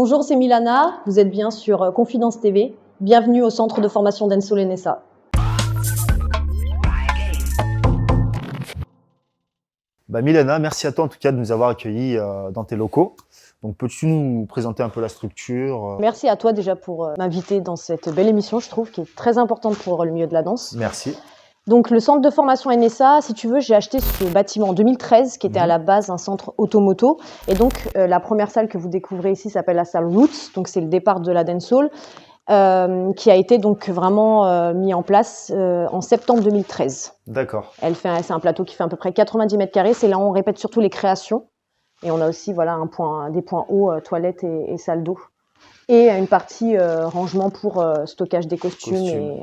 Bonjour, c'est Milana, vous êtes bien sur Confidence TV. Bienvenue au centre de formation Dancehall NSA. Milana, merci à toi en tout cas de nous avoir accueillis dans tes locaux. Donc peux-tu nous présenter un peu la structure? Merci à toi déjà pour m'inviter dans cette belle émission, je trouve, qui est très importante pour le milieu de la danse. Merci. Donc le centre de formation NSA, si tu veux, j'ai acheté ce bâtiment en 2013 qui était à la base un centre automoto. Et donc la première salle que vous découvrez ici s'appelle la salle Roots, donc c'est le départ de la dancehall, qui a été donc vraiment mis en place en septembre 2013. D'accord. C'est un plateau qui fait à peu près 90 mètres carrés. C'est là où on répète surtout les créations. Et on a aussi voilà, des points hauts, toilettes et salle d'eau. Et une partie rangement pour stockage des costumes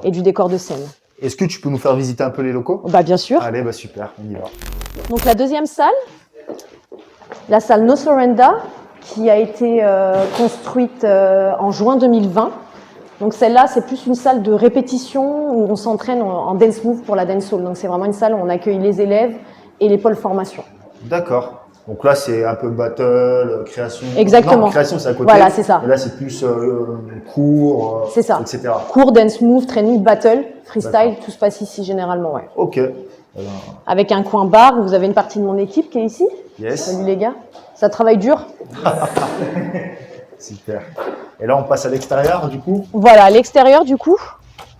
et du décor de scène. Est-ce que tu peux nous faire visiter un peu les locaux? Bien sûr. Allez, super, on y va. Donc la deuxième salle, la salle No Surrender, qui a été construite en juin 2020. Donc celle-là, c'est plus une salle de répétition où on s'entraîne en dance move pour la dancehall. Donc c'est vraiment une salle où on accueille les élèves et les pôles formation. D'accord. Donc là, c'est un peu battle, création. Exactement. Non, création, c'est à côté. Voilà, c'est ça. Et là, c'est plus cours, c'est ça. etc. Cours, dance move, training, battle, freestyle, tout se passe ici généralement, ouais. Ok. Avec un coin bar où vous avez une partie de mon équipe qui est ici. Yes. Salut les gars. Ça travaille dur. Super. Et là, on passe à l'extérieur, du coup. Voilà, à l'extérieur, du coup.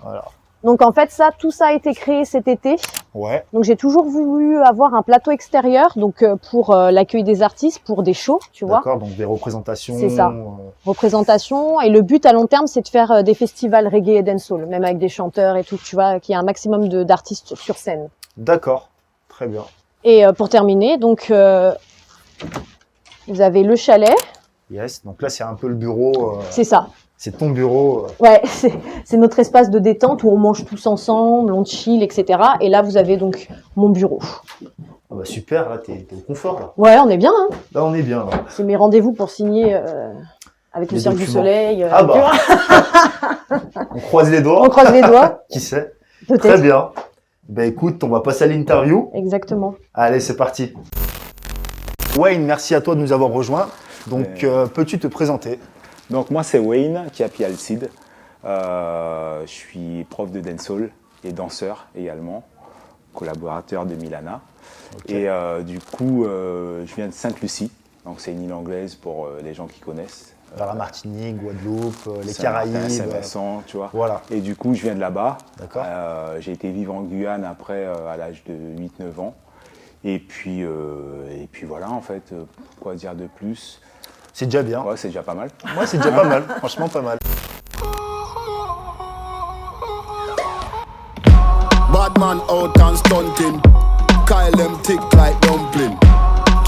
Voilà. Donc en fait, tout ça a été créé cet été. Ouais. Donc j'ai toujours voulu avoir un plateau extérieur, donc pour l'accueil des artistes, pour des shows, tu vois. D'accord, donc des représentations. C'est ça. Représentations. Et le but à long terme, c'est de faire des festivals reggae et dancehall, même avec des chanteurs et tout, tu vois, qu'il y a un maximum d'artistes sur scène. D'accord, très bien. Et pour terminer, donc vous avez le chalet. Yes, donc là c'est un peu le bureau. C'est ça. C'est ton bureau. Ouais, c'est notre espace de détente où on mange tous ensemble, on chill, etc. Et là, vous avez donc mon bureau. Super, là, t'es au confort. Là. Ouais, on est bien. Hein. Là, on est bien. Là. C'est mes rendez-vous pour signer avec le Cirque du Soleil. On croise les doigts. On croise les doigts. Qui sait? Peut-être. Très bien. Écoute, on va passer à l'interview. Exactement. Allez, c'est parti. Wayne, merci à toi de nous avoir rejoints. Donc, peux-tu te présenter? Donc moi c'est Wayne Kiapi Alcide, je suis prof de dancehall et danseur également, collaborateur de Milana. Okay. Et du coup je viens de Sainte-Lucie, donc c'est une île anglaise pour les gens qui connaissent. Vers la Martinique, Guadeloupe, les Caraïbes. Saint-Vincent, tu vois. Voilà. Et du coup je viens de là-bas. D'accord. J'ai été vivre en Guyane après à l'âge de 8-9 ans. Et puis voilà en fait, quoi dire de plus? C'est déjà bien. Ouais, c'est déjà pas mal. Ouais, c'est déjà pas mal. Franchement, pas mal. Bad man out and stunting. Kyle them tick like dumpling.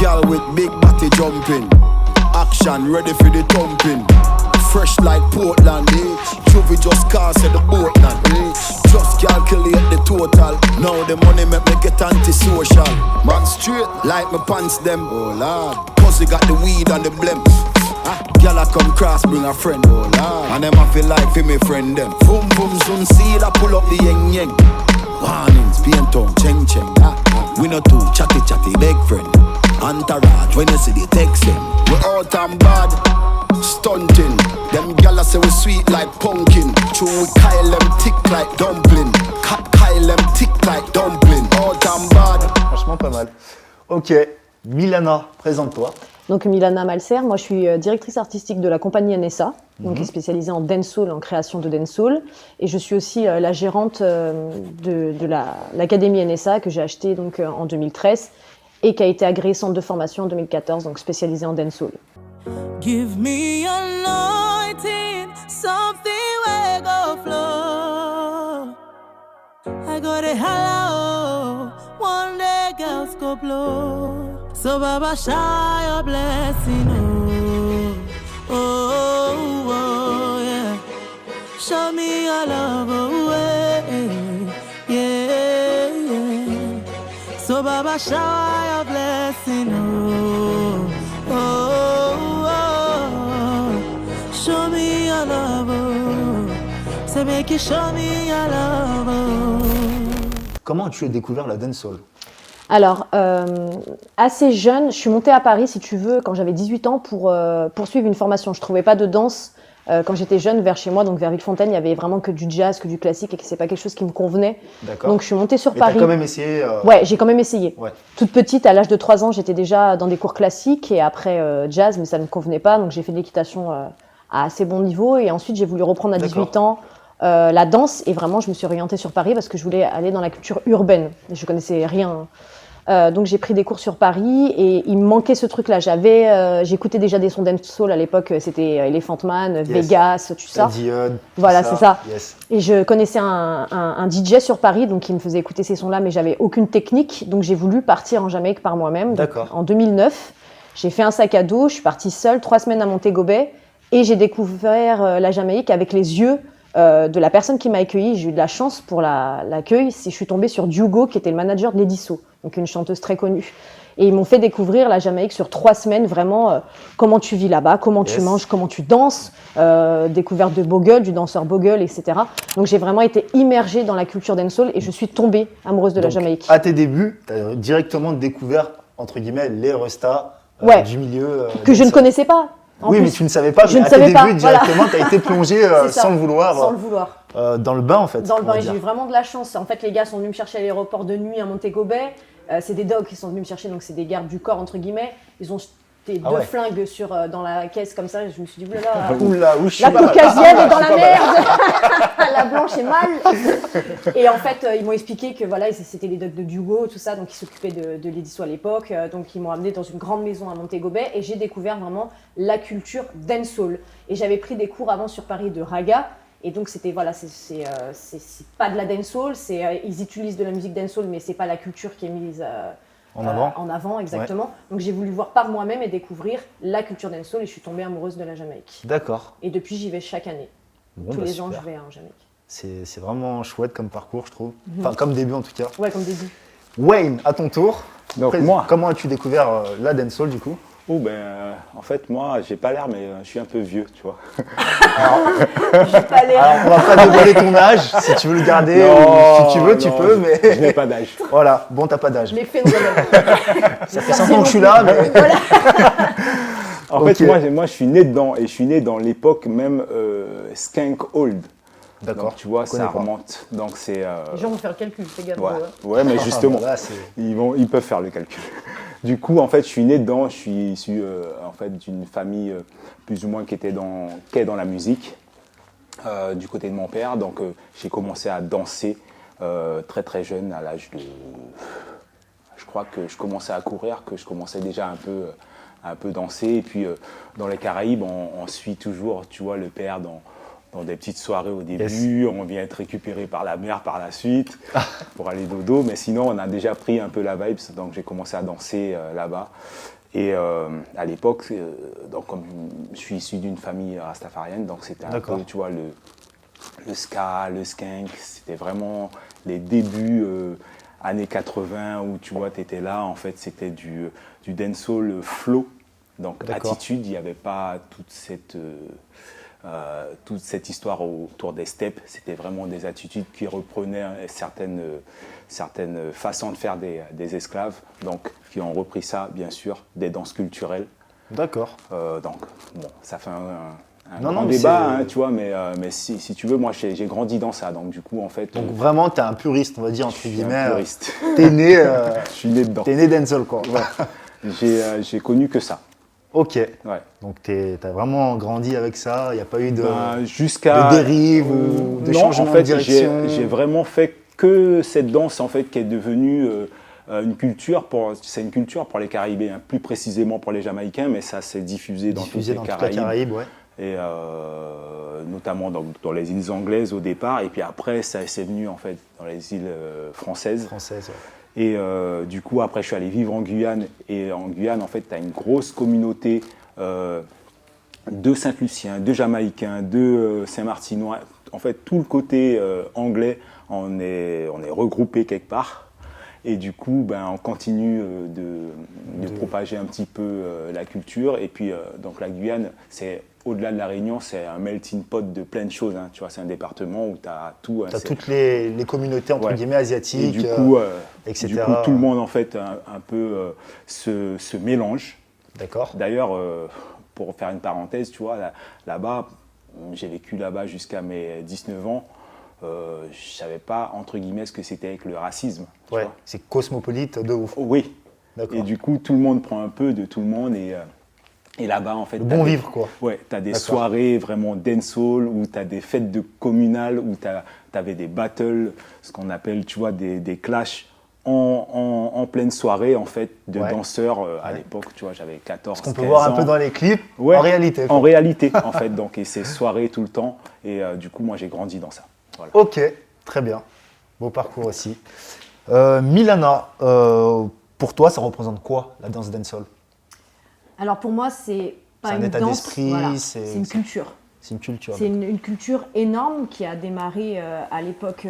Girl with big body jumping. Action ready for the thumping. Fresh like Portland, Juvie just cast at the boat land. Just calculate the total. Now the money make me get antisocial. Man straight like my pants them. Oh lord, cause they got the weed and the blem. Girl I come cross bring a friend. Oh lord, and them I feel like for me friend them. Boom boom soon see I pull up the yeng yeng. Warnings, paint on cheng cheng. We no too chatty chatty big friend. Entourage when you see the text them. We out and bad. Stunting, them gala say we sweet like pumpkin. True we Kyle them tick like dumpling. Kyle them tick like dumpling. All time bad. Franchement pas mal. Ok, Milana, présente-toi. Donc Milana Malser, moi je suis directrice artistique de la compagnie NSA, donc qui est spécialisée en dancehall, en création de dancehall. Et je suis aussi la gérante de l'académie NSA que j'ai achetée donc en 2013 et qui a été agréée centre de formation en 2014, donc spécialisée en dancehall. Give me anointing, something will go flow. I got a hello, one day girls go blow. So Baba shower your blessing, oh, oh, oh, yeah. Show me your love, oh, yeah, yeah. So Baba shower your blessing, oh, oh, oh. Show me your love, oh. So make you show me your love, oh. Comment tu as découvert la dancehall? Alors, assez jeune, je suis montée à Paris, si tu veux, quand j'avais 18 ans pour poursuivre une formation. Je trouvais pas de danse quand j'étais jeune vers chez moi, donc vers Villefontaine, il y avait vraiment que du jazz, que du classique, et que c'est pas quelque chose qui me convenait. D'accord. Donc je suis montée sur Mais t'as Paris. quand même essayé. Ouais, j'ai quand même essayé. Ouais. Toute petite, à l'âge de 3 ans, j'étais déjà dans des cours classiques et après jazz, mais ça ne me convenait pas, donc j'ai fait de l'équitation à assez bon niveau. Et ensuite, j'ai voulu reprendre à 18 ans la danse, et vraiment, je me suis orientée sur Paris parce que je voulais aller dans la culture urbaine. Je connaissais rien. Donc j'ai pris des cours sur Paris et il me manquait ce truc-là. J'écoutais déjà des sons dancehall à l'époque, c'était Elephant Man, Vegas, tout ça. Voilà, c'est ça. Yes. Et je connaissais un DJ sur Paris, donc il me faisait écouter ces sons-là, mais j'avais aucune technique, donc j'ai voulu partir en Jamaïque par moi-même. D'accord. En 2009, j'ai fait un sac à dos, je suis partie seule, 3 semaines à Montego Bay, et j'ai découvert la Jamaïque avec les yeux de la personne qui m'a accueillie. J'ai eu de la chance pour l'accueil. Je suis tombée sur Diogo, qui était le manager de Lady So, donc une chanteuse très connue. Et ils m'ont fait découvrir la Jamaïque sur 3 semaines, vraiment comment tu vis là-bas, comment tu manges, comment tu danses, découverte de Bogle, du danseur Bogle, etc. Donc j'ai vraiment été immergée dans la culture dancehall et je suis tombée amoureuse de la Jamaïque. À tes débuts, tu as directement découvert, entre guillemets, les restas Ouais. du milieu. Que je ne connaissais pas. En Oui, plus. mais tu ne savais pas, Je mais ne à savais tes pas, débuts, voilà. directement, tu as été plongé C'est ça. sans le vouloir, Sans le vouloir. dans le bain, en fait. Dans le on va bain, dire. j'ai eu vraiment de la chance. En fait, les gars sont venus me chercher à l'aéroport de nuit à Montego Bay. C'est des dogs qui sont venus me chercher, donc c'est des gardes du corps, entre guillemets. Ils ont jeté Ah 2 ouais. flingues dans la caisse comme ça. Et je me suis dit, oulala, Oula, où je suis la mal. caucasienne est dans Je la suis pas mal. merde. La blanche est mal. Et en fait, ils m'ont expliqué que voilà, c'était les dogs de Diogo, tout ça, donc ils s'occupaient de Lady So à l'époque. Donc ils m'ont amené dans une grande maison à Montego Bay et j'ai découvert vraiment la culture dancehall. Et j'avais pris des cours avant sur Paris de raga. Et donc c'était voilà, c'est pas de la dancehall, ils utilisent de la musique dancehall, mais c'est pas la culture qui est mise en avant, exactement. Donc j'ai voulu voir par moi-même et découvrir la culture dancehall et je suis tombée amoureuse de la Jamaïque. D'accord. Et depuis j'y vais chaque année. Bon, Tous bah, les ans super. je vais en Jamaïque. C'est vraiment chouette comme parcours, je trouve. Enfin, comme début en tout cas. Ouais, comme début. Wayne, à ton tour. Donc, moi. Comment as-tu découvert la dancehall du coup? Oh ben, en fait, moi, j'ai pas l'air, mais je suis un peu vieux, tu vois. J'ai pas l'air. Alors, on va pas dévoiler ton âge, si tu veux le garder, ou si tu veux, tu non, peux, Je mais n'ai pas d'âge. voilà, bon, t'as pas d'âge. Les phénomènes. Ça fait 5 ans que je suis là, mais En Ok. fait, moi, je suis né dedans, et je suis né dans l'époque même Skank Old. d'accord. Donc, tu vois, je connais ça pas. remonte. Donc, c'est. Les gens vont faire le calcul, fais gaffe. Ouais. Ouais. Ouais, mais justement, Là, c'est- ils peuvent faire le calcul. Du coup, en fait, je suis né dedans. Je suis issu en fait d'une famille plus ou moins qui est dans la musique du côté de mon père. Donc, j'ai commencé à danser très très jeune, à l'âge de. Je crois que je commençais à courir, que je commençais déjà un peu danser. Et puis, dans les Caraïbes, on suit toujours, tu vois, le père dans des petites soirées au début, on vient être récupéré par la mère par la suite pour aller dodo, mais sinon on a déjà pris un peu la vibe, donc j'ai commencé à danser là-bas. Et à l'époque, donc comme je suis issu d'une famille rastafarienne, donc c'était un D'accord. peu, tu vois, le ska, le skank, c'était vraiment les débuts années 80 où tu vois, tu étais là, en fait c'était du dancehall flow, donc D'accord. attitude, il n'y avait pas toute cette histoire autour des steps, c'était vraiment des attitudes qui reprenaient certaines façons de faire des esclaves, donc qui ont repris ça, bien sûr, des danses culturelles. D'accord. Donc, bon, ça fait un Non, grand non, mais débat, c'est- hein, tu vois, mais si tu veux, moi, j'ai grandi dans ça, donc du coup, en fait, Donc vraiment, t'es un puriste, on va dire, je entre suis guillemets. un puriste. T'es né, Je suis né dedans. dancehall, quoi. J'ai connu que ça. Ok. Ouais. Donc t'as vraiment grandi avec ça, il n'y a pas eu de Jusqu'à de dérive ou de non, changement en fait, de direction. j'ai vraiment fait que cette danse en fait qui est devenue une culture c'est une culture pour les Caribéens, plus précisément pour les Jamaïcains, mais ça s'est diffusé dans diffusé toutes dans les toute la Caraïbe, ouais. et notamment dans les îles anglaises au départ, et puis après ça c'est venu en fait dans les îles françaises. Française, ouais. Et du coup, après, je suis allé vivre en Guyane. Et en Guyane, en fait, tu as une grosse communauté de Saint-Luciens, de Jamaïcains, de Saint-Martinois. En fait, tout le côté anglais, on est regroupé quelque part. Et du coup, ben, on continue de propager un petit peu la culture. Et puis, donc la Guyane, c'est au-delà de la Réunion, c'est un melting pot de plein de choses. Hein. Tu vois, c'est un département où tu as tout. Tu as toutes les communautés, entre Ouais. guillemets, asiatiques, Et du coup, etc. tout le monde, en fait, un peu se mélange. D'accord. D'ailleurs, pour faire une parenthèse, tu vois, là-bas, j'ai vécu là-bas jusqu'à mes 19 ans. Je ne savais pas, entre guillemets, ce que c'était avec le racisme. Tu Ouais, vois. c'est cosmopolite de ouf. Oh, oui. D'accord. Et du coup, tout le monde prend un peu de tout le monde. Et là-bas, en fait, Le bon vivre, quoi. Ouais, tu as des D'accord. soirées vraiment dancehall, où tu as des fêtes de communales, où tu avais des battles, ce qu'on appelle, tu vois, des clashs en pleine soirée, en fait, de Ouais. danseurs. À Ouais. l'époque, tu vois, j'avais 14, Ce qu'on peut 15 voir un ans. peu dans les clips, Ouais, en réalité. quoi. En réalité, en fait. Donc, et c'est soirée tout le temps. Et du coup, moi, j'ai grandi dans ça. Voilà. Ok, très bien. Beau parcours aussi. Milana, pour toi, ça représente quoi, la danse dancehall? Alors pour moi, c'est pas C'est un une état danse, d'esprit, voilà, c'est- c'est une culture. C'est une culture. C'est une culture énorme qui a démarré à l'époque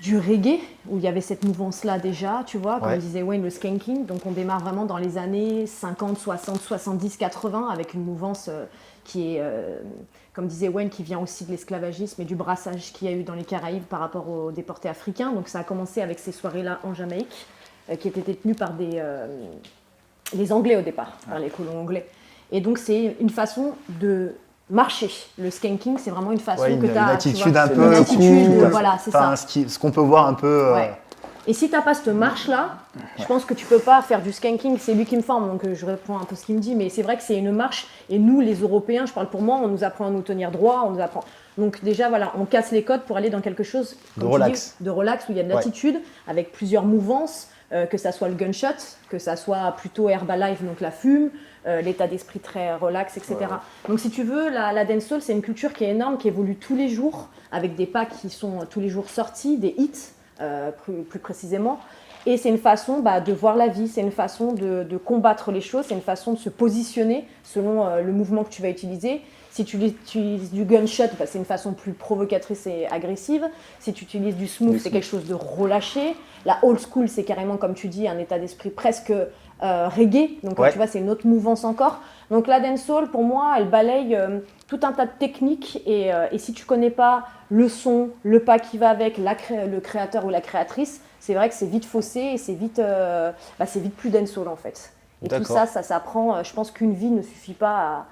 du reggae, où il y avait cette mouvance-là déjà, tu vois, comme Ouais. disait Wayne, le skanking. Donc on démarre vraiment dans les années 50, 60, 70, 80, avec une mouvance qui est, comme disait Wayne, qui vient aussi de l'esclavagisme et du brassage qu'il y a eu dans les Caraïbes par rapport aux déportés africains. Donc ça a commencé avec ces soirées-là en Jamaïque, qui étaient détenues par les Anglais au départ, par les colons anglais. Et donc c'est une façon de marcher. Le skanking, c'est vraiment une façon Ouais, que une tu as. attitude un peu Une attitude, cool. voilà, c'est Enfin, ça. ce qu'on peut voir un peu. Ouais. Et si tu n'as pas cette marche-là, je pense que tu peux pas faire du skanking. C'est lui qui me forme, donc je réponds un peu ce qu'il me dit. Mais c'est vrai que c'est une marche. Et nous, les Européens, je parle pour moi, on nous apprend à nous tenir droit, on nous apprend. Donc déjà, voilà, on casse les codes pour aller dans quelque chose De comme tu relax. dis, de relax, où il y a de Ouais. l'attitude, avec plusieurs mouvances, que ça soit le gunshot, que ça soit plutôt Herbalife, donc la fume, l'état d'esprit très relax, etc. Donc si tu veux, la dancehall, c'est une culture qui est énorme, qui évolue tous les jours, avec des pas qui sont tous les jours sortis, des hits, plus précisément. Et c'est une façon de voir la vie, c'est une façon de combattre les choses, c'est une façon de se positionner selon le mouvement que tu vas utiliser. Si tu utilises du gunshot, c'est une façon plus provocatrice et agressive. Si tu utilises du smooth, c'est quelque chose de relâché. La old school, c'est carrément, comme tu dis, un état d'esprit presque reggae. Donc Ouais. tu vois, c'est une autre mouvance encore. Donc la dancehall, pour moi, elle balaye tout un tas de techniques. Et si tu connais pas le son, le pas qui va avec, le créateur ou la créatrice, c'est vrai que c'est vite faussé et c'est vite plus dancehall en fait. Et tout D'accord. ça s'apprend. Je pense qu'une vie ne suffit pas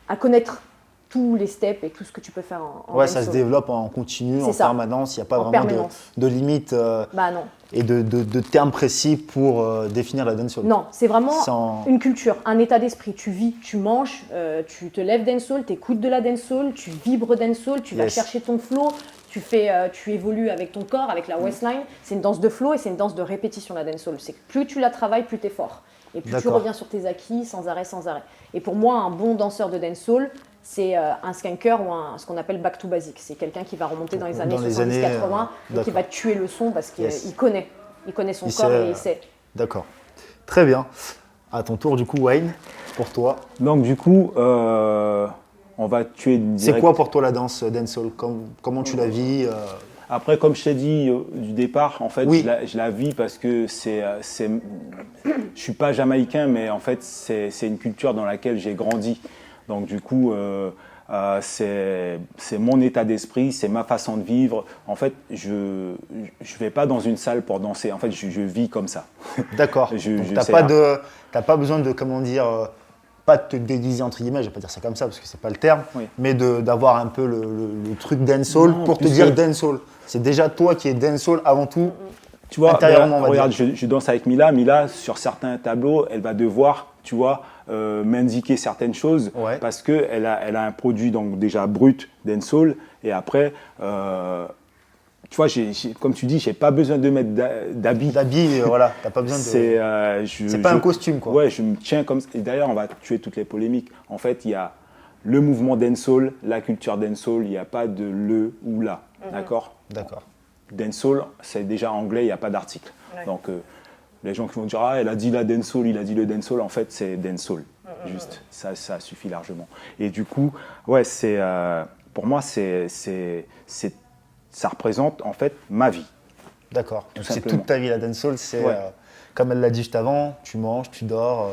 à connaître tous les steps et tout ce que tu peux faire en Ouais, ça se dancehall. développe en continu, C'est en ça. permanence. Il n'y a pas En vraiment permanence. de limite Bah non. et de termes précis pour définir la dancehall. Non, c'est vraiment Sans- une culture, un état d'esprit. Tu vis, tu manges, tu te lèves dancehall, tu écoutes de la dancehall, tu vibres dancehall, tu vas Yes. chercher ton flow, tu évolues avec ton corps, avec la waistline. C'est une danse de flow et c'est une danse de répétition, la dancehall. C'est que plus tu la travailles, plus tu es fort. Et plus tu D'accord. reviens sur tes acquis sans arrêt, sans arrêt. Et pour moi, un bon danseur de dancehall, c'est un skanker ou ce qu'on appelle back to basic. C'est quelqu'un qui va remonter dans les années Dans les 70-80 années, et qui d'accord. va tuer le son parce qu'il Yes. connaît. Il connaît son Il corps sait, et il sait. D'accord. Très bien. À ton tour, du coup, Wayne, pour toi. Donc, du coup, on va tuer C'est direct. quoi pour toi la danse dancehall? Comment tu la vis Après, comme je t'ai dit du départ, en fait, Oui. je la vis parce que je suis pas jamaïcain, mais en fait, c'est une culture dans laquelle j'ai grandi. Donc, du coup, c'est mon état d'esprit, c'est ma façon de vivre. En fait, je vais pas dans une salle pour danser. En fait, je vis comme ça. D'accord. Je- Donc, je t'as sais, pas hein. t'as pas besoin de, comment dire, pas de te déguiser entre guillemets, je vais pas dire ça comme ça parce que c'est pas le terme, Oui. mais d'avoir un peu le truc dancehall Non, pour te puisque- dire dancehall. C'est déjà toi qui es dancehall avant tout. Tu vois, Intérieurement, on va regarde, dire. je danse avec Mila. Mila, sur certains tableaux, elle va devoir, tu vois, m'indiquer certaines choses Ouais. parce qu'elle a un produit donc déjà brut dancehall et après, tu vois, comme tu dis, j'ai pas besoin de mettre d'habits. D'habits, voilà, t'as pas besoin de. C'est pas un costume, quoi. Ouais, je me tiens comme ça. Et d'ailleurs, on va tuer toutes les polémiques. En fait, il y a le mouvement dancehall, la culture dancehall, il n'y a pas de le ou la. D'accord? D'accord. Dancehall, c'est déjà anglais, il n'y a pas d'article. Donc, les gens qui vont dire, ah, elle a dit la dancehall, il a dit le dancehall, en fait, c'est dancehall. Juste, ça suffit largement. Et du coup, ouais, pour moi, ça représente, en fait, ma vie. D'accord. Donc c'est simplement. toute ta vie la dancehall, c'est Ouais. comme elle l'a dit juste avant, tu manges, tu dors.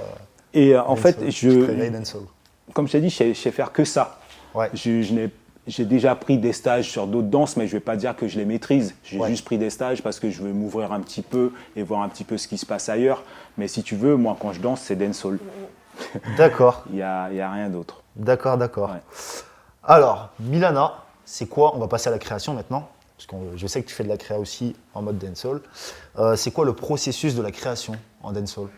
Et en fait, dancehall. Tu te réveilles dancehall. comme je t'ai dit, je sais faire que ça. Ouais. J'ai déjà pris des stages sur d'autres danses, mais je ne vais pas dire que je les maîtrise. J'ai Ouais. juste pris des stages parce que je veux m'ouvrir un petit peu et voir un petit peu ce qui se passe ailleurs. Mais si tu veux, moi, quand je danse, c'est dancehall. D'accord, Il y a rien d'autre. d'accord. Ouais. Alors, Milana, c'est quoi? On va passer à la création maintenant, parce que je sais que tu fais de la créa aussi en mode dancehall. C'est quoi le processus de la création en dancehall?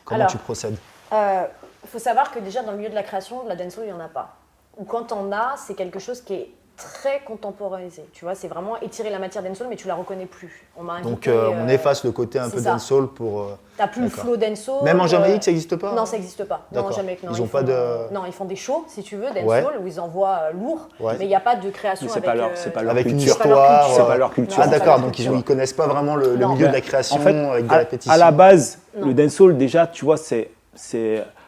Comment Alors, tu procèdes? Il faut savoir que déjà dans le milieu de la création, de la dancehall, il n'y en a pas. Ou quand on a, c'est quelque chose qui est très contemporanisé. Tu vois, c'est vraiment étirer la matière dancehall, mais tu la reconnais plus. On m'a Donc invité, on efface le côté un c'est peu ça. dancehall pour... T'as plus le D'accord. flow dancehall. Même en Jamaïque, ça n'existe pas? Non, ça n'existe pas. Non, en D'accord. Jamaïque, non. Ils ont font, pas de- Non, ils font des shows, si tu veux, dancehall, Ouais. où ils envoient lourd, Ouais. mais il n'y a pas de création Mais c'est avec... pas leur- c'est pas leur Avec une culture. C'est pas leur histoire. culture. C'est pas leur culture. Ah Non, c'est pas d'accord, leur donc culture. ils connaissent pas vraiment le Non. milieu de Ben, la création en fait, avec des répétitions. à la base, Non. le dancehall, déjà, tu vois, c'est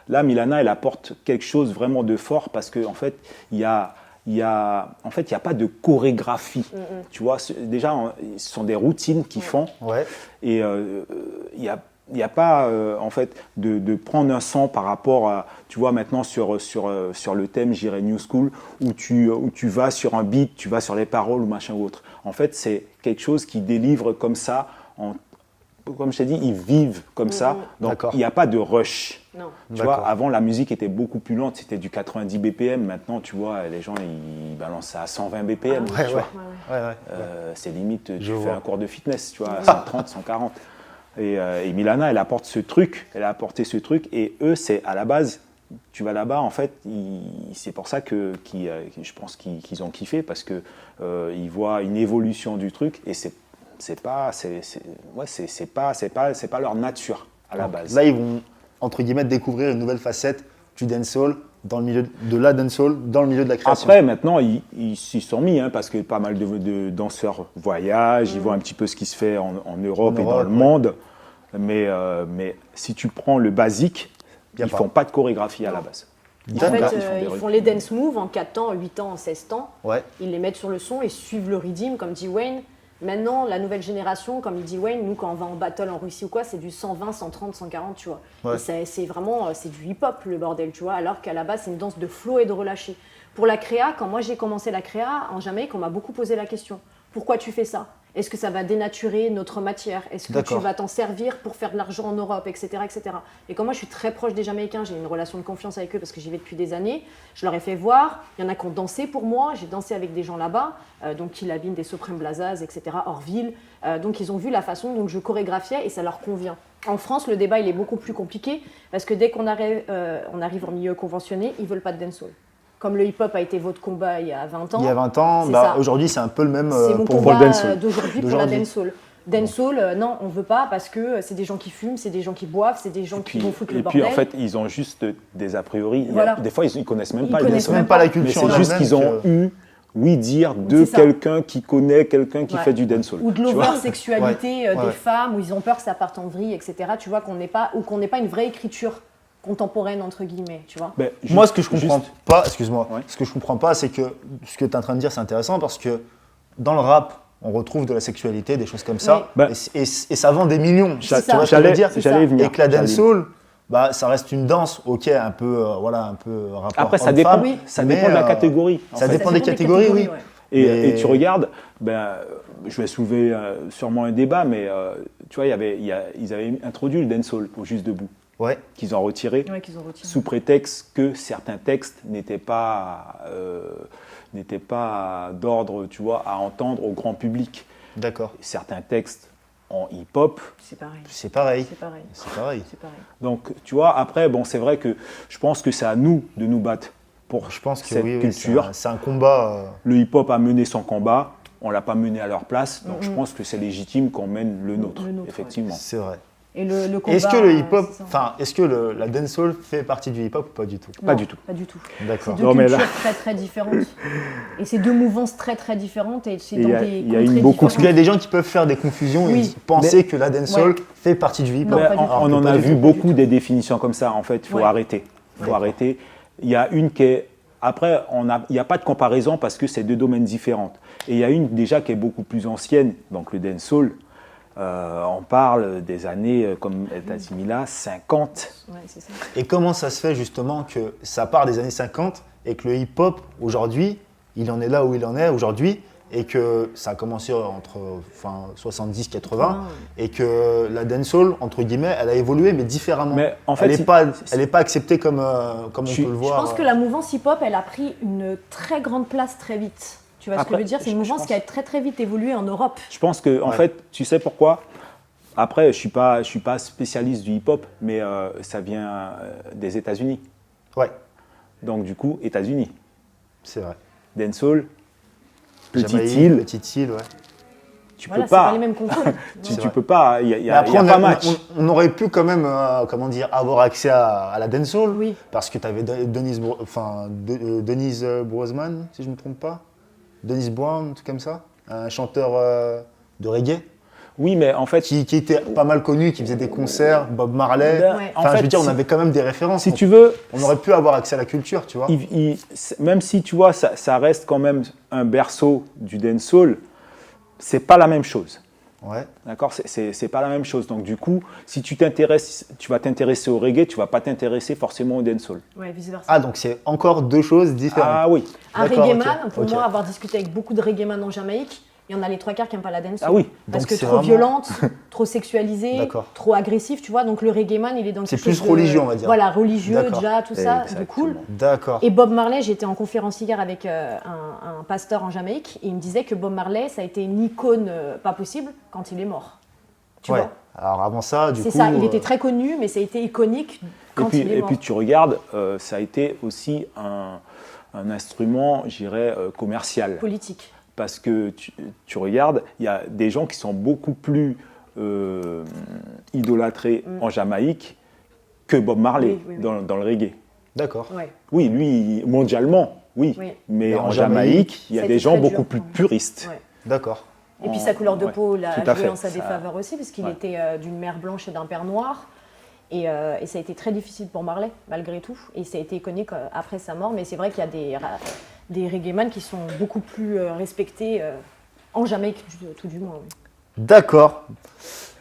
là, Milana, elle apporte quelque chose vraiment de fort parce qu'en fait, il y a pas de chorégraphie. Tu vois, déjà, ce sont des routines qu'ils font Ouais, et il n'y a pas, en fait, de prendre un son par rapport à, tu vois, maintenant sur le thème, j'irai New School, où tu vas sur un beat, tu vas sur les paroles ou machin ou autre. En fait, c'est quelque chose qui délivre comme ça, comme je t'ai dit, ils vivent comme ça, donc D'accord. il n'y a pas de rush. Non. Tu vois, D'accord. avant, la musique était beaucoup plus lente, c'était du 90 BPM. Maintenant, tu vois, les gens, ils balancent ça à 120 BPM. ouais, tu ouais. vois. Ouais. C'est limite, tu Je fais vois. un cours de fitness, tu vois, à 130, 140. Et Milana, elle apporte ce truc, elle a apporté ce truc, et eux, c'est à la base, tu vas là-bas, en fait, c'est pour ça que je pense qu'ils ont kiffé, parce que ils voient une évolution du truc, et c'est pas leur nature à la base. Là, ils vont, entre guillemets, découvrir une nouvelle facette du dancehall dans le milieu de la dancehall, dans le milieu de la création. Après, maintenant, ils s'y sont mis, hein, parce que pas mal de danseurs voyagent, ils voient un petit peu ce qui se fait en Europe et dans Europe, le ouais. monde. Mais si tu prends le basique, Y a ils pas. font pas de chorégraphie à la base. En D'accord. fait, des ils rues. font les dance moves en 4 temps, 8 ans, 16 temps. Ouais, Ils les mettent sur le son et suivent le rhythm, comme dit Wayne. Maintenant, la nouvelle génération, comme il dit Wayne, nous, quand on va en battle en Russie ou quoi, c'est du 120, 130, 140, tu vois. Ouais. Et c'est vraiment, c'est du hip-hop, le bordel, tu vois, alors qu'à la base, c'est une danse de flow et de relâché. Pour la créa, quand moi j'ai commencé la créa, en Jamaïque, on m'a beaucoup posé la question. Pourquoi tu fais ça? Est-ce que ça va dénaturer notre matière? Est-ce que tu D'accord. vas t'en servir pour faire de l'argent en Europe, etc., etc. Et comme moi, je suis très proche des Jamaïcains, j'ai une relation de confiance avec eux parce que j'y vais depuis des années. Je leur ai fait voir. Il y en a qui ont dansé pour moi. J'ai dansé avec des gens là-bas, donc Kilabine, des Supreme Blazaz, etc., Orville. Donc ils ont vu la façon dont je chorégraphiais et ça leur convient. En France, le débat il est beaucoup plus compliqué parce que dès qu'on arrive en milieu conventionné, ils veulent pas de dancehall. Comme le hip-hop a été votre combat il y a 20 ans. il y a 20 ans, c'est bah, ça. aujourd'hui, c'est un peu le même C'est mon pour combat le dancehall. d'aujourd'hui pour la D'aujourd'hui. dancehall. Dancehall, non, on veut pas parce que c'est des gens qui fument, c'est des gens qui boivent, c'est des gens qui vont foutre le Et bordel. puis, en fait, ils ont juste des a priori. Voilà. Des fois, ils connaissent même Ils pas le connaissent dancehall. Même pas la Mais culture. c'est en juste elle-même qu'ils ont que- eu oui-dire de C'est ça. quelqu'un qui connaît quelqu'un qui Ouais. fait du dancehall. Ou de tu vois. l'over-sexualité Ouais. des Ouais. femmes, où ils ont peur que ça parte en vrille, etc. Tu vois, qu'on n'ait pas une vraie écriture contemporaine, entre guillemets, tu vois. Ben, Moi, juste- ce que je comprends juste- pas, excuse-moi, Ouais. ce que je comprends pas, c'est que ce que tu es en train de dire, c'est intéressant parce que dans le rap, on retrouve de la sexualité, des choses comme ça, Oui. Bah, et ça vend des millions. C'est Tu vois ce que je veux J'allais dire c'est j'allais ça. y venir. Et que la J'allais y venir. dancehall, bah, ça reste une danse, ok, un peu, un peu rapport Après, ça homme-femme, dépend, oui. ça mais, dépend de la catégorie. en Ça fait. dépend des catégories, oui. ouais. Et Mais- tu regardes, je vais soulever sûrement un débat, mais tu vois, ils avaient introduit le dancehall au Juste Debout, Ouais, qu'ils ont retiré, Ouais, qu'ils ont retiré. sous prétexte que certains textes n'étaient pas d'ordre, tu vois, à entendre au grand public. d'accord. Certains textes en hip-hop. C'est pareil. C'est pareil. C'est pareil. C'est pareil. C'est pareil. Donc, tu vois, après, bon, c'est vrai que je pense que c'est à nous de nous battre pour Je pense que cette oui, culture. c'est un combat. Le hip-hop a mené son combat, on ne l'a pas mené à leur place, donc je pense que c'est légitime qu'on mène le nôtre, Le nôtre, effectivement. C'est vrai. Et le combat. Est-ce que le hip-hop, c'est ça. enfin, est-ce que la dancehall fait partie du hip-hop ou pas du tout? Pas Non, du tout. Pas du tout. D'accord. C'est deux Non, mais là- cultures très très différentes. Et c'est deux mouvances très très différentes et c'est Et dans il y a- des il y a une contrées beaucoup- Parce qu'il y a différentes. des gens qui peuvent faire des confusions et Oui. penser que la dancehall Ouais. fait partie du hip-hop. Non, Ben, pas du tout. on Alors en que a pas du vu tout. beaucoup des définitions comme ça, en fait, il faut Ouais. arrêter. Il faut arrêter. Il y a une qui est... Après, il n'y a pas de comparaison parce que c'est deux domaines différents. Et il y a une déjà qui est beaucoup plus ancienne, donc le dancehall. On parle des années, comme elle a dit Mila, 50. Ouais, c'est ça. Et comment ça se fait justement que ça part des années 50 et que le hip-hop aujourd'hui, il en est là où il en est aujourd'hui et que ça a commencé entre 70-80 et que la dancehall, entre guillemets, elle a évolué mais différemment. Mais en fait, elle n'est pas acceptée comme on peut le Je voir. pense que la mouvance hip-hop, elle a pris une très grande place très vite. Tu vois ce que Après, je veux dire? C'est une mouvance qui a très très vite évolué en Europe. Je pense que, en fait, tu sais pourquoi? Après, je suis pas spécialiste du hip-hop, mais ça vient des États-Unis. Ouais, Donc, du coup, États-Unis. c'est vrai. Dancehall, Jamaïque, petite île, Petite île, ouais. tu Voilà, peux c'est pas pas. les mêmes contrôles. Tu peux pas. Il y Mais a après, pas match. on aurait pu quand même, avoir accès à la dancehall, Oui. parce que tu avais Denise Brosman, si je ne me trompe pas, Denise Brown, un truc comme ça, un chanteur de reggae, Oui, mais en fait, qui était pas mal connu, qui faisait des concerts, Bob Marley. Ouais. en Enfin, je fait, veux dire, on si- avait quand même des références. si donc tu veux, on aurait pu avoir accès à la culture, tu vois. même si tu vois, ça reste quand même un berceau du dancehall, c'est pas la même chose. Ouais. D'accord, c'est pas la même chose. Donc du coup, si tu vas t'intéresser au reggae, tu vas pas t'intéresser forcément au dancehall. Ouais, vice versa. Ah, donc c'est encore deux choses différentes. Ah oui, Un D'accord, reggaeman, ok, pour ok. moi, avoir discuté avec beaucoup de reggaeman en Jamaïque, il y en a les trois quarts qui n'aiment pas la dancehall. Ah oui. Parce Donc que c'est trop vraiment- violente, trop sexualisée, D'accord. trop agressif, tu vois. Donc le reggaeman, il est dans C'est quelque plus chose de- religieux, on va dire. Voilà, religieux, D'accord. déjà, tout ça, de Exactement. cool. D'accord. Et Bob Marley, j'étais en conférence hier avec un pasteur en Jamaïque, et il me disait que Bob Marley, ça a été une icône pas possible quand il est mort. Tu Ouais. vois. Alors avant ça, du coup. C'est ça, il était très connu, mais ça a été iconique quand il est et mort. puis tu regardes, ça a été aussi un instrument, je dirais, commercial. Politique. Parce que tu regardes, il y a des gens qui sont beaucoup plus idolâtrés en Jamaïque que Bob Marley Oui, oui, oui. dans le reggae. D'accord. Ouais. Oui, lui, mondialement, oui. Oui. Mais Mais en en Jamaïque, il y ça a a des été gens très beaucoup dur. plus puristes. Ouais. D'accord. Et puis sa couleur de Ouais, peau l'a tout à joué fait. en sa défaveur aussi, parce qu'il Ouais. était d'une mère blanche et d'un père noir. Et ça a été très difficile pour Marley, malgré tout. Et ça a été iconique après sa mort. Mais c'est vrai qu'il y a des reggaeman qui sont beaucoup plus respectés en Jamaïque, tout du moins. Oui. D'accord.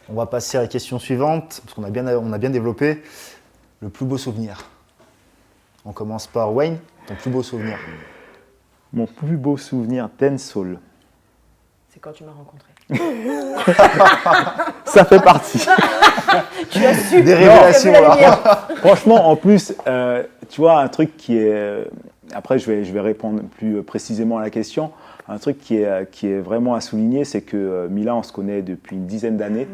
On va passer à la question suivante, parce qu'on a bien développé. Le plus beau souvenir. On commence par Wayne, ton plus beau souvenir. Mon plus beau souvenir dancehall. C'est quand tu m'as rencontré. Ça fait partie. Tu as su. Des révélations, tu as vu la là. lumière. Franchement, en plus, tu vois, un truc qui est... Après, je vais répondre plus précisément à la question. Un truc qui est vraiment à souligner, c'est que Mila, on se connaît depuis une dizaine d'années.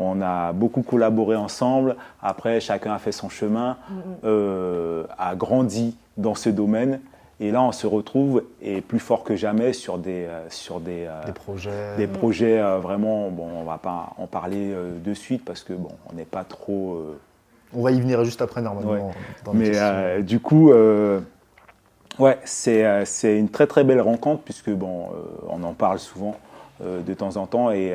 On a beaucoup collaboré ensemble. Après, chacun a fait son chemin, a grandi dans ce domaine. Et là, on se retrouve, et plus fort que jamais, sur des projets vraiment... Bon, on ne va pas en parler de suite, parce que bon, on n'est pas trop... On va y venir juste après, normalement. Ouais. dans les Mais questions. du coup, ouais, c'est une très très belle rencontre, puisque bon, on en parle souvent de temps en temps, et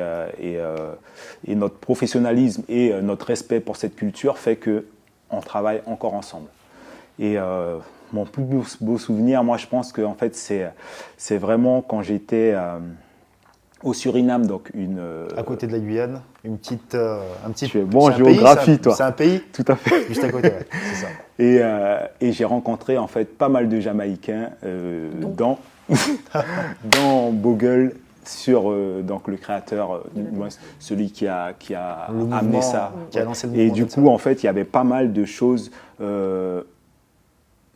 notre professionnalisme et notre respect pour cette culture fait qu'on travaille encore ensemble. Et mon plus beau souvenir, moi je pense que en fait, c'est vraiment quand j'étais au Suriname, donc À côté de la Guyane, un petit. Tu es bon en c'est un pays, géographie, toi. C'est un pays tout à fait. juste à côté, ouais, c'est ça. Et j'ai rencontré en fait pas mal de Jamaïcains dans Bogle, sur donc le créateur, celui qui a Le mouvement amené ça. qui a lancé le Et mouvement du comme ça. coup, en fait, il y avait pas mal de choses.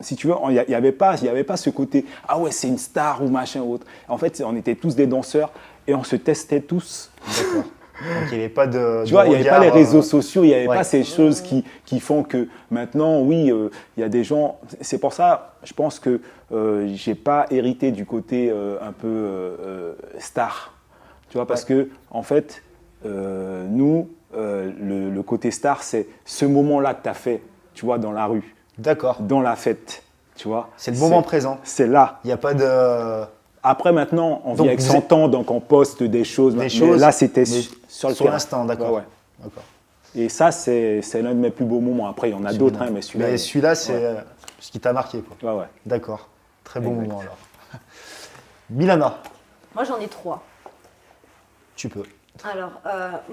Si tu veux, il n'y avait pas ce côté « Ah ouais, c'est une star » ou machin ou autre. En fait, on était tous des danseurs et on se testait tous. D'accord. Donc il n'y avait pas de. Tu vois, il n'y avait pas les réseaux sociaux, il n'y avait ouais. pas ces choses qui font que maintenant, oui, il y a des gens. C'est pour ça, je pense que je n'ai pas hérité du côté un peu star. Tu vois, parce que, en fait, nous, le côté star, c'est ce moment-là que tu as fait, tu vois, dans la rue, D'accord. dans la fête. Tu vois, C'est le moment présent. C'est là. Il n'y a pas de. Après, maintenant, on Donc, vit avec vous son êtes- temps, donc on poste des choses. Des mais choses, là, c'était mais sur le sur terrain. l'instant, d'accord. Ouais, ouais. D'accord. Et ça, c'est l'un de mes plus beaux moments. Après, il y en a d'autres, hein, mais celui-là. Mais il- celui-là, c'est Ouais. ce qui t'a marqué, quoi. Ouais, ouais. D'accord. Très bon Exact. moment alors. Milana, Moi, j'en ai trois. tu peux. Alors,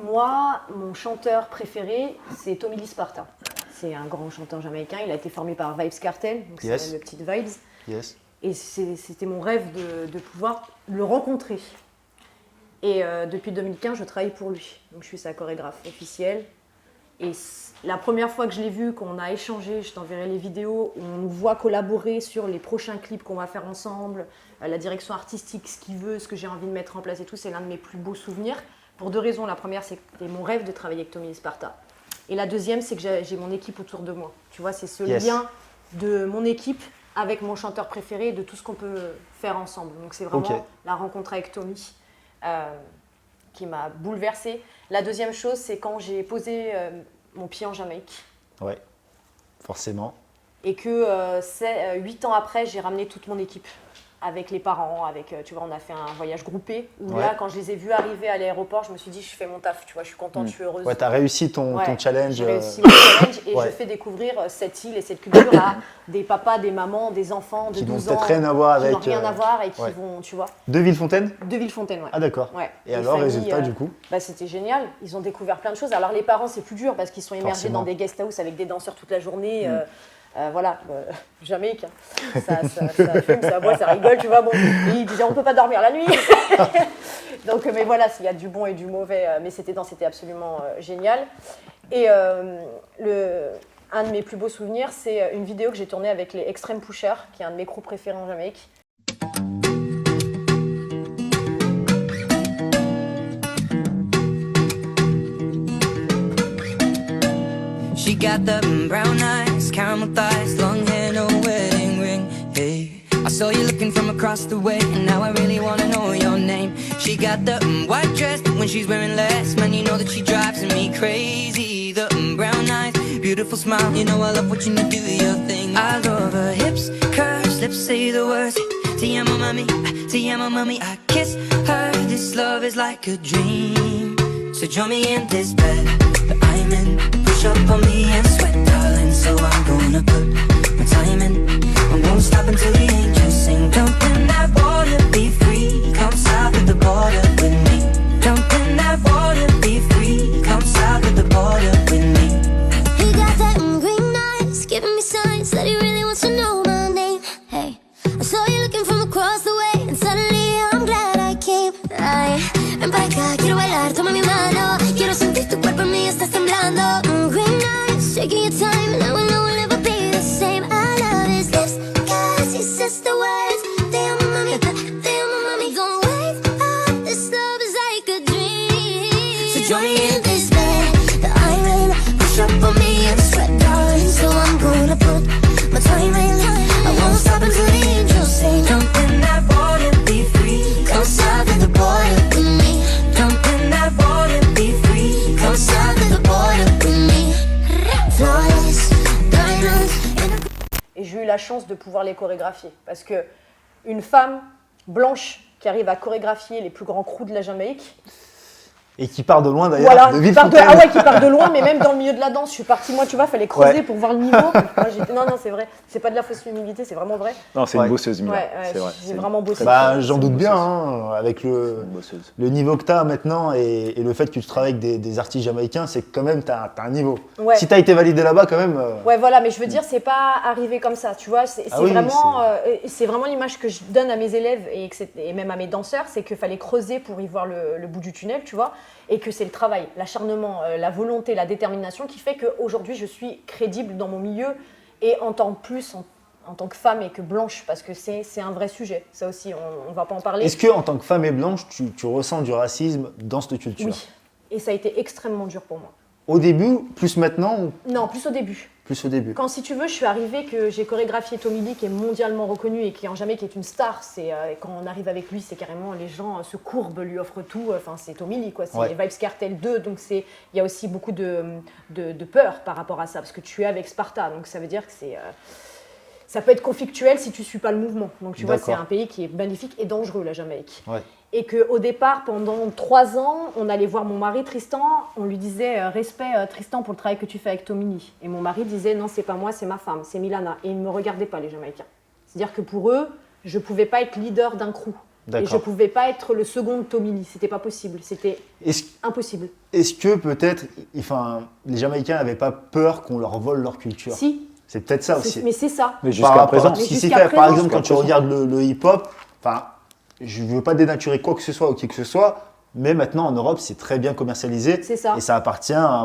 moi, mon chanteur préféré, c'est Tommy Lee Sparta. C'est un grand chanteur jamaïcain. Il a été formé par Vybz Kartel, donc Yes. c'est le petit Vybz. Yes. Et c'était mon rêve de pouvoir le rencontrer. Et depuis 2015, je travaille pour lui. Donc, je suis sa chorégraphe officielle. Et la première fois que je l'ai vu, qu'on a échangé, je t'enverrai les vidéos, où on nous voit collaborer sur les prochains clips qu'on va faire ensemble, la direction artistique, ce qu'il veut, ce que j'ai envie de mettre en place et tout, c'est l'un de mes plus beaux souvenirs. Pour deux raisons. La première, c'est que c'était mon rêve de travailler avec Tommy Lee Sparta. Et la deuxième, c'est que j'ai mon équipe autour de moi. Tu vois, c'est ce Yes. lien de mon équipe avec mon chanteur préféré et de tout ce qu'on peut faire ensemble. Donc c'est vraiment Ok. la rencontre avec Tommy qui m'a bouleversée. La deuxième chose, c'est quand j'ai posé mon pied en Jamaïque Ouais, forcément. et que 8 ans après, j'ai ramené toute mon équipe avec les parents, tu vois, on a fait un voyage groupé où Ouais. là, quand je les ai vus arriver à l'aéroport, je me suis dit, je fais mon taf, tu vois, je suis contente, je suis heureuse. Ouais, t'as réussi ton Ouais, challenge. J'ai réussi mon challenge et ouais. je fais découvrir cette île et cette culture à des papas, des mamans, des enfants de Qui n'ont 12 ans. peut-être rien à voir qui avec. n'ont rien à voir et qui ouais. vont, tu vois, De Villefontaine. de Villefontaine, ouais. Ah d'accord. Ouais. Et Les alors, familles, résultat du coup bah, c'était génial. Ils ont découvert plein de choses. Alors les parents, c'est plus dur parce qu'ils sont immergés Forcément. dans des guest house avec des danseurs toute la journée. Voilà, Jamaïque, hein. Ça fume, ça boit, ça rigole, tu vois. Bon, et ils disaient on peut pas dormir la nuit. Donc, mais voilà, il y a du bon et du mauvais, mais c'était absolument génial. Et un de mes plus beaux souvenirs, c'est une vidéo que j'ai tournée avec les Extreme Pushers, qui est un de mes crews préférés en Jamaïque. She got the brown eyes, caramel thighs, long hair, no wedding ring. Hey, I saw you looking from across the way, and now I really wanna know your name. She got the white dress, but when she's wearing less, man, you know that she drives me crazy. The brown eyes, beautiful smile, you know I love watching you do your thing. I love her hips, curves, lips say the words. Te amo mami, I kiss her. This love is like a dream. So join me in this bed that I'm in. Push up on me and sweat, darling. So I'm gonna put my time in. I won't stop until the angels sing. Jump in that water, be free. Come south of the border with me. Jump in that water, be free. Come south of the border with me. He got that green eyes, giving me signs that he really wants to know my name. Hey, I saw you looking from across the way, and suddenly I'm glad I came. Ay, ven para acá, quiero bailar, toma mi mano. Quiero sentir tu cuerpo en mí, estás temblando. Green eyes, taking your time, and I will know we'll never be the same. I love his lips, cause he says the words. Damn, mommy, don't wake up. This love is like a dream. So join me in this bed that I'm in. Push up on me and sweat, darling. So I'm gonna put my time in. I won't stop until the angels sing. Jump in that water, be free. Come south of the border with me. Jump in that water, be free. Come south of the border with me. Flawless diamonds in a Et j'ai eu la chance de pouvoir les chorégraphier. Parce que une femme blanche qui arrive à chorégraphier les plus grands crews de la Jamaïque, Et qui part de loin d'ailleurs, voilà, de qui part Villefontaine. ah ouais, qui part de loin, mais même dans le milieu de la danse, je suis partie, moi, tu vois, fallait creuser Ouais. pour voir le niveau. Moi, non, c'est vrai, c'est pas de la fausse humilité, c'est vraiment vrai. Non, c'est Ouais. une bosseuse, Mila. Ouais, c'est vrai. j'ai vraiment bossé. Bah, j'en C'est doute une bien, bosseuse. hein, avec C'est le une bosseuse. niveau que tu as maintenant et le fait que tu travailles avec des artistes jamaïcains, c'est que quand même, tu as un niveau. Ouais. Si tu as été validé là-bas, quand même. Ouais, voilà, mais je veux dire, c'est pas arrivé comme ça, tu vois. C'est Ah oui, c'est vraiment l'image que je donne à mes élèves et même à mes danseurs, c'est qu'il fallait creuser pour y voir le bout du tunnel, tu vois, et que c'est le travail, l'acharnement, la volonté, la détermination qui fait qu'aujourd'hui, je suis crédible dans mon milieu et en tant que femme et que blanche, parce que c'est un vrai sujet. Ça aussi, on va pas en parler. Est-ce que en tant que femme et blanche, tu ressens du racisme dans cette culture? Oui, et ça a été extrêmement dur pour moi. Au début, plus maintenant ou Non, plus au début. plus au début? Quand, si tu veux, je suis arrivée, que j'ai chorégraphié Tommy Lee, qui est mondialement reconnu et qui en Jamaïque est une star. Quand on arrive avec lui, c'est carrément les gens se courbent, lui offrent tout. Enfin, c'est Tommy Lee, quoi. C'est Ouais. Vybz Kartel 2, donc il y a aussi beaucoup de peur par rapport à ça, parce que tu es avec Sparta, donc ça veut dire que ça peut être conflictuel si tu suis pas le mouvement. Donc tu vois, c'est D'accord. un pays qui est magnifique et dangereux, la Jamaïque. Ouais. Et qu'au départ, pendant 3 ans, on allait voir mon mari Tristan, on lui disait respect Tristan pour le travail que tu fais avec Tommy Lee. Et mon mari disait non, c'est pas moi, c'est ma femme, c'est Milana. Et ils ne me regardaient pas, les Jamaïcains. C'est-à-dire que pour eux, je ne pouvais pas être leader d'un crew. Et je pouvais pas être le second Tommy Lee, c'était pas possible, c'était impossible. Est-ce que peut-être, les Jamaïcains n'avaient pas peur qu'on leur vole leur culture? Si. C'est peut-être ça aussi. Mais c'est ça. Mais jusqu'à présent. Ce qui s'y fait, par exemple, quand tu regardes le hip-hop, je ne veux pas dénaturer quoi que ce soit ou qui que ce soit, mais maintenant en Europe, c'est très bien commercialisé. C'est ça. Et ça appartient à,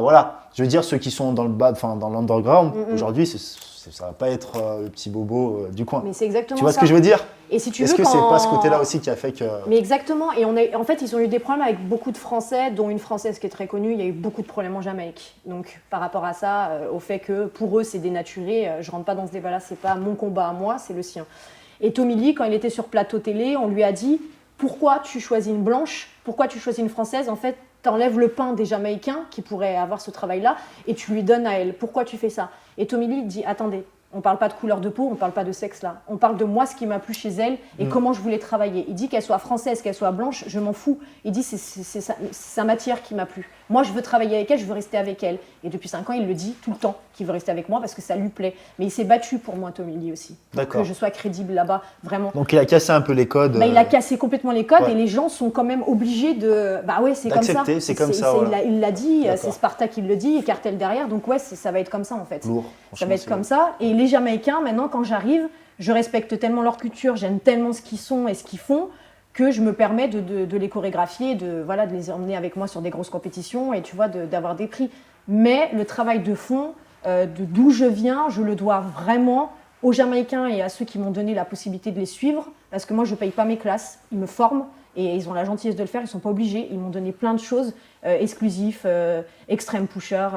je veux dire, ceux qui sont dans le bas, dans l'underground, aujourd'hui, ça va pas être le petit bobo du coin. Mais c'est exactement ça. Tu vois ce que je veux dire? Et si tu Est-ce que c'est pas ce côté-là aussi qui a fait que… Mais exactement. Et en fait, ils ont eu des problèmes avec beaucoup de Français, dont une Française qui est très connue. Il y a eu beaucoup de problèmes en Jamaïque. Donc, par rapport à ça, au fait que pour eux, c'est dénaturé, je rentre pas dans ce débat-là. C'est pas mon combat à moi, c'est le sien. Et Tommy Lee, quand il était sur plateau télé, on lui a dit « Pourquoi tu choisis une blanche? Pourquoi tu choisis une Française? En fait, t'enlèves le pain des Jamaïcains qui pourraient avoir ce travail-là et tu lui donnes à elle. Pourquoi tu fais ça ?» Et Tommy Lee dit « Attendez, on ne parle pas de couleur de peau, on ne parle pas de sexe là. On parle de moi, ce qui m'a plu chez elle et comment je voulais travailler. » Il dit qu'elle soit française, qu'elle soit blanche, je m'en fous. Il dit c'est sa matière qui m'a plu. Moi, je veux travailler avec elle, je veux rester avec elle. Et depuis 5 ans, il le dit tout le temps qu'il veut rester avec moi parce que ça lui plaît. Mais il s'est battu pour moi, Tommy Lee aussi. Pour que je sois crédible là-bas, vraiment. Donc il a cassé un peu les codes. Il a cassé complètement les codes et les gens sont quand même obligés de… Bah ouais, c'est comme ça. C'est comme ça. Voilà. Il l'a dit, c'est Sparta qui le dit et Cartel derrière. Donc ouais, ça va être comme ça en fait. Lourd. Ça va être comme ça. Et les Jamaïcains, maintenant, quand j'arrive, je respecte tellement leur culture, j'aime tellement ce qu'ils sont et ce qu'ils font, que je me permets de les chorégraphier, de les emmener avec moi sur des grosses compétitions et tu vois, d'avoir des prix. Mais le travail de fond, d'où je viens, je le dois vraiment aux Jamaïcains et à ceux qui m'ont donné la possibilité de les suivre, parce que moi, je ne paye pas mes classes, ils me forment et ils ont la gentillesse de le faire, ils ne sont pas obligés, ils m'ont donné plein de choses, exclusifs, extreme pusher,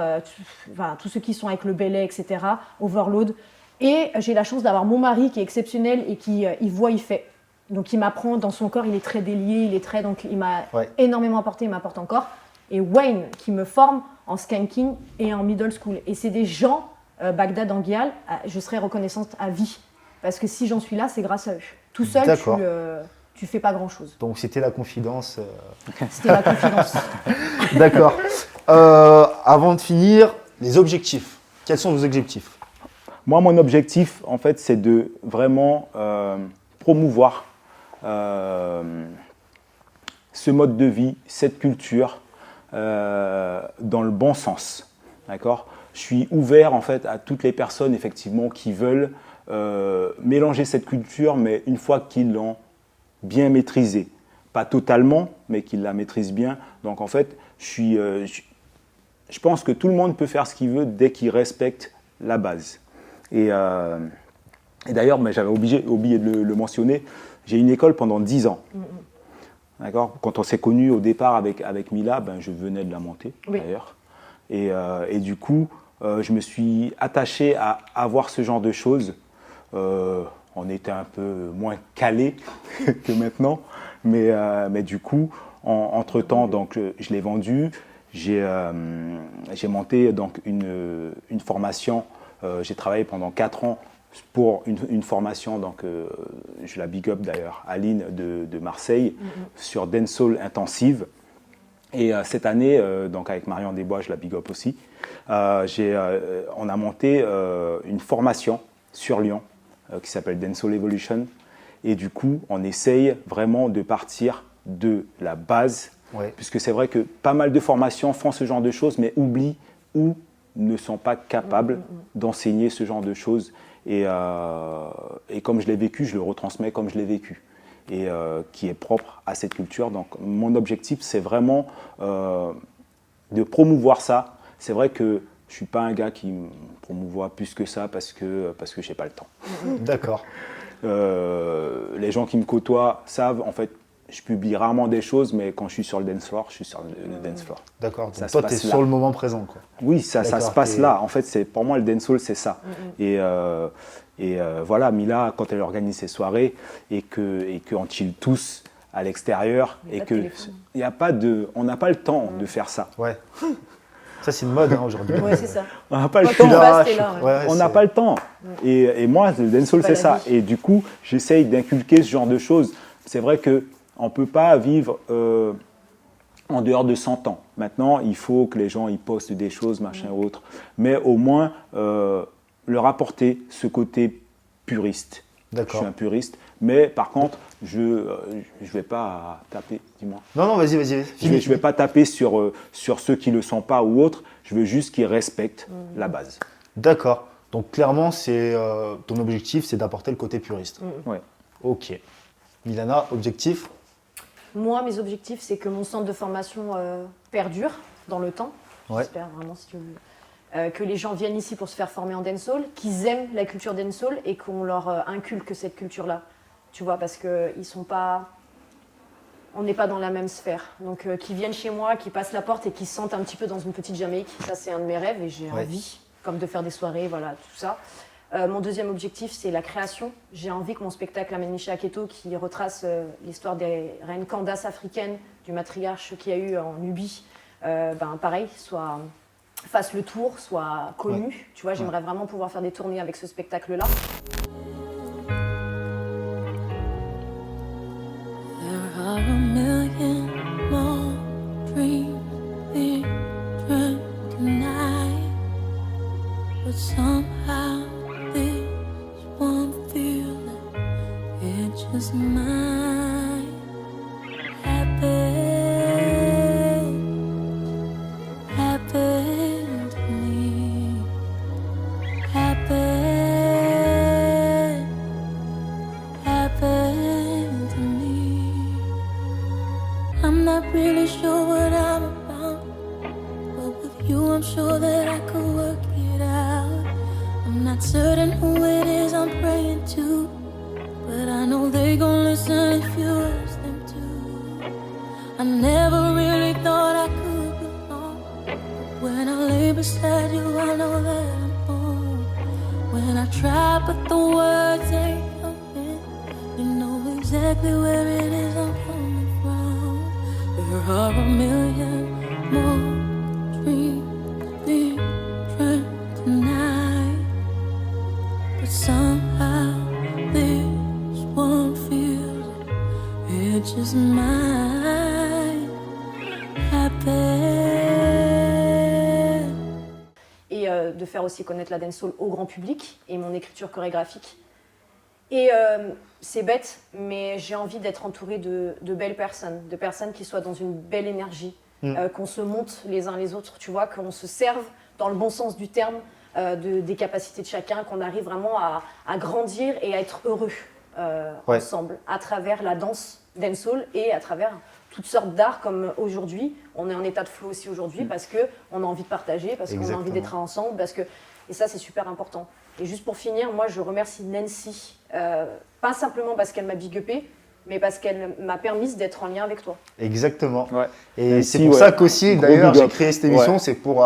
tous ceux qui sont avec le belay, etc., overload. Et j'ai la chance d'avoir mon mari qui est exceptionnel et qui il voit, il fait. Donc il m'apprend dans son corps, il est très délié, donc il m'a énormément apporté, il m'apporte encore. Et Wayne qui me forme en skanking et en middle school. Et c'est des gens, Bagdad Anguial, je serai reconnaissante à vie. Parce que si j'en suis là, c'est grâce à eux. Tout seul, tu fais pas grand-chose. Donc c'était la confidence. C'était la confidence. D'accord. Avant de finir, les objectifs. Quels sont vos objectifs? Moi, mon objectif, en fait, c'est de vraiment promouvoir ce mode de vie, cette culture, dans le bon sens. D'accord ? Je suis ouvert, en fait, à toutes les personnes, effectivement, qui veulent mélanger cette culture, mais une fois qu'ils l'ont bien maîtrisée. Pas totalement, mais qu'ils la maîtrisent bien. Donc, en fait, je pense que tout le monde peut faire ce qu'il veut dès qu'il respecte la base. Et d'ailleurs, mais j'avais oublié de le mentionner, j'ai une école pendant 10 ans. D'accord ? Quand on s'est connus au départ avec Mila, je venais de la monter, d'ailleurs. Et du coup, je me suis attaché à avoir ce genre de choses. On était un peu moins calés que maintenant. Mais du coup, entre-temps, donc, je l'ai vendu. J'ai monté donc, une formation. J'ai travaillé pendant 4 ans pour une formation, donc, je la big up d'ailleurs, Aline de Marseille, sur dancehall intensive. Et cette année, donc avec Marion Desbois, je la big up aussi, on a monté une formation sur Lyon qui s'appelle Dancehall Evolution. Et du coup, on essaye vraiment de partir de la base, puisque c'est vrai que pas mal de formations font ce genre de choses, mais oublient ou ne sont pas capables d'enseigner ce genre de choses. Et comme je l'ai vécu, je le retransmets comme je l'ai vécu. Et qui est propre à cette culture. Donc mon objectif, c'est vraiment de promouvoir ça. C'est vrai que je ne suis pas un gars qui me promouvoit plus que ça parce que je n'ai pas le temps. D'accord. Les gens qui me côtoient savent, en fait, je publie rarement des choses, mais quand je suis sur le dance floor, je suis sur le dance floor. D'accord. Donc toi, tu es sur le moment présent, quoi. Oui, ça se passe là. En fait, pour moi, le dancehall, c'est ça. Et voilà, Mila, quand elle organise ses soirées et qu'on chill tous à l'extérieur et que on n'a pas le temps de faire ça. Ouais. Ça, c'est une mode aujourd'hui. Ouais, c'est ça. On n'a pas le temps. On n'a pas le temps. Ouais. Et moi, le dancehall, c'est ça. Et du coup, j'essaye d'inculquer ce genre de choses. C'est vrai qu'on ne peut pas vivre en dehors de 100 ans. Maintenant, il faut que les gens ils postent des choses, machin, autre. Mais au moins, leur apporter ce côté puriste Je D'accord. suis un puriste. Mais par contre, je vais pas taper, dis-moi. Non, vas-y. Je vais pas taper sur ceux qui le sont pas ou autres. Je veux juste qu'ils respectent la base. D'accord. Donc clairement, c'est ton objectif, c'est d'apporter le côté puriste. Ouais. Ok. Milana, objectif? Moi, mes objectifs, c'est que mon centre de formation perdure dans le temps. Ouais. J'espère vraiment, si tu veux. Que les gens viennent ici pour se faire former en dancehall, qu'ils aiment la culture dancehall et qu'on leur inculque cette culture-là. Tu vois, parce qu'ils sont pas... On n'est pas dans la même sphère. Donc, qu'ils viennent chez moi, qu'ils passent la porte et qu'ils se sentent un petit peu dans une petite Jamaïque. Ça, c'est un de mes rêves et j'ai envie, comme de faire des soirées, voilà, tout ça. Mon deuxième objectif, c'est la création. J'ai envie que mon spectacle Amenisha Aketo, qui retrace l'histoire des reines Candace africaines, du matriarche qu'il y a eu en Nubie, pareil, fasse le tour, soit connu. Ouais. Tu vois, j'aimerais vraiment pouvoir faire des tournées avec ce spectacle-là. There are a million more dreams being dreamt tonight, but somehow this one feeling, it's just mine. Happened to me. Happened to me. I'm not really sure what I'm about, but with you I'm sure that I could work it out. I'm not certain who it is I'm praying to, but I know they gon' listen if you ask them to. I never really thought I could belong, but when I lay beside you I know that I'm home. When I try but the words ain't coming, you know exactly where it is I'm coming from. There are a million more dreams being dreamt tonight, but somehow this one feels it's just mine. Happened. Et de faire aussi connaître la dancehall au grand public et mon écriture chorégraphique. Et c'est bête, mais j'ai envie d'être entourée de belles personnes, de personnes qui soient dans une belle énergie, qu'on se monte les uns les autres, tu vois, qu'on se serve dans le bon sens du terme des capacités de chacun, qu'on arrive vraiment à grandir et à être heureux ensemble, à travers la danse dancehall et à travers toutes sortes d'arts comme aujourd'hui. On est en état de flow aussi aujourd'hui parce qu'on a envie de partager, parce qu'on a envie d'être ensemble, et ça c'est super important. Et juste pour finir, moi je remercie Nancy, pas simplement parce qu'elle m'a big upé, mais parce qu'elle m'a permis d'être en lien avec toi. Exactement. Ouais. Et Nancy, c'est pour ça qu'aussi, Gros d'ailleurs, big j'ai up. créé cette émission, c'est pour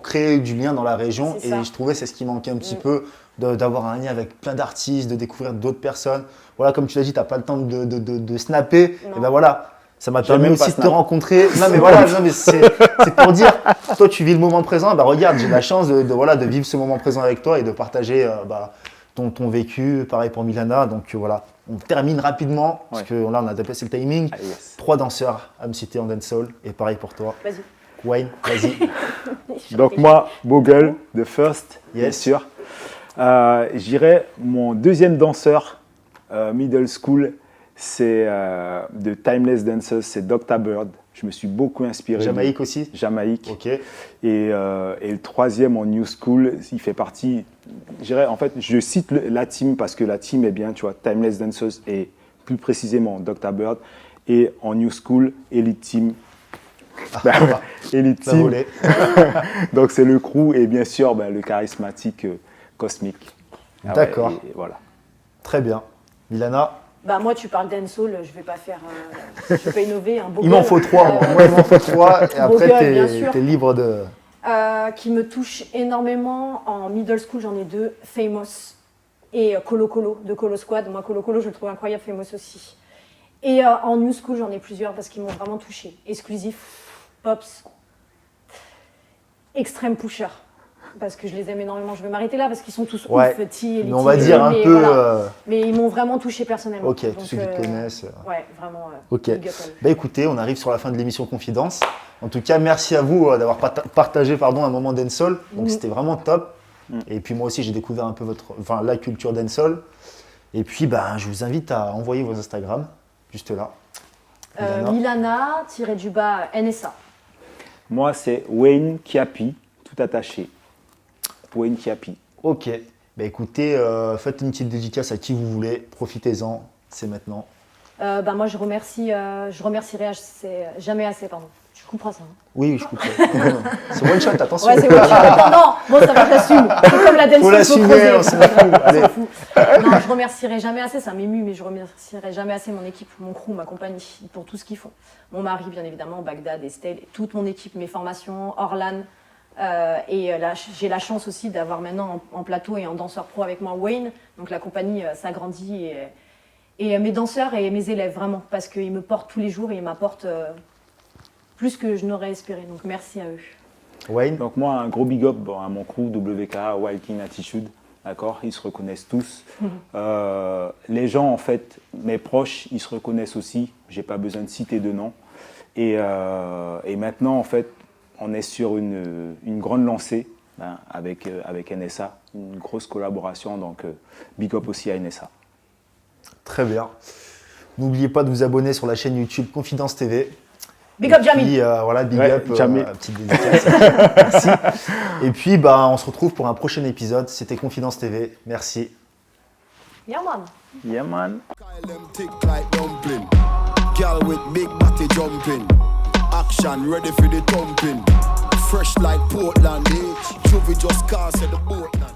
créer du lien dans la région. C'est Et ça. je trouvais c'est ce qui manquait un petit peu, d'avoir un lien avec plein d'artistes, de découvrir d'autres personnes. Voilà, comme tu l'as dit, tu n'as pas le temps de snapper. Non. Et ben voilà, ça m'a J'ai permis même pas aussi de te snap. rencontrer. Non mais voilà, non, mais c'est pour dire, toi tu vis le moment présent, bah regarde, j'ai la chance de vivre ce moment présent avec toi et de partager ton vécu. Pareil pour Milana. Donc voilà, on termine rapidement, parce que là on a déplacé le timing. Ah, yes. 3 danseurs à me citer en dancehall, et pareil pour toi. Vas-y. Wayne, vas-y. Donc moi, Bogle, The First, bien Yes. sûr. J'irais mon deuxième danseur middle school, c'est de Timeless Dancers, c'est Dr. Bird. Je me suis beaucoup inspiré. Jamaïque aussi. Jamaïque. Ok. Et le troisième en New School, il fait partie. En fait, je cite la team parce que la team est bien, tu vois. Timeless Dancers et plus précisément Dr. Bird. Et en New School, Elite Team. Elite Ça Team. volait. Donc c'est le crew et bien sûr le charismatique Cosmic. D'accord. Et voilà. Très bien. Milana, Bah moi tu parles dancehall, je vais pas faire, je vais pas innover. Un beau il m'en gueule, faut 3. Moi, il m'en faut 3. Et après, Bogle, bien sûr. t'es libre de. Qui me touche énormément en middle school, j'en ai 2, Famous et Colo Colo de Colo Squad. Moi Colo Colo je le trouve incroyable, Famous aussi. Et en New School j'en ai plusieurs parce qu'ils m'ont vraiment touché. Exclusif, Pops, Extreme Pusher. Parce que je les aime énormément. Je vais m'arrêter là parce qu'ils sont tous Ouais. ouf, T et les Mais on va T, dire un mais peu. voilà. Mais ils m'ont vraiment touché personnellement. Ok, Donc, tous ceux qui te connaissent. Ouais, vraiment. Ok. big up à eux. Bah écoutez, on arrive sur la fin de l'émission Confidence. En tout cas, merci à vous d'avoir partagé un moment dancehall. Donc c'était vraiment top. Et puis moi aussi, j'ai découvert un peu la culture dancehall. Et puis, je vous invite à envoyer vos Instagram, juste là. Milana-NSA. Moi, c'est Wayne Kiapi, tout attaché. Wayne Kiapi. Ok. Écoutez, faites une petite dédicace à qui vous voulez. Profitez-en. C'est maintenant. Moi, je remercierai jamais assez, pardon. Tu couperas ça. Hein. Oui, je couperai. C'est one shot, attention. Ouais, c'est one shot. Non, bon, ça va, j'assume. C'est comme la dance. Faut l'assumer, on s'en fout. Allez. Non, je remercierai jamais assez, ça m'émue, mais je remercierai jamais assez mon équipe, mon crew, ma compagnie, pour tout ce qu'ils font. Mon mari, bien évidemment, Bagdad, Estelle, toute mon équipe, mes formations, Orlan. J'ai la chance aussi d'avoir maintenant en plateau et en danseur pro avec moi Wayne. Donc la compagnie s'agrandit et mes danseurs et mes élèves, vraiment, parce qu'ils me portent tous les jours et ils m'apportent plus que je n'aurais espéré. Donc merci à eux. Wayne. Donc moi, un gros big up à mon crew WK, Wild King Attitude. D'accord, ils se reconnaissent tous. Les gens, en fait, mes proches, ils se reconnaissent aussi. J'ai pas besoin de citer de nom. Et maintenant, en fait, on est sur une grande lancée avec NSA, une grosse collaboration. Donc, big up aussi à NSA. Très bien. N'oubliez pas de vous abonner sur la chaîne YouTube Confidence TV. Big up, Jamie. Voilà, big up, Jamie. petite dédicace. Merci. Et puis, on se retrouve pour un prochain épisode. C'était Confidence TV. Merci. Yeah, man. Yeah, man. Kyle them tick like dumpling. Girl with big body jumping. Action ready for the thumping. Fresh like Portland, Juvie just cast at the Portland.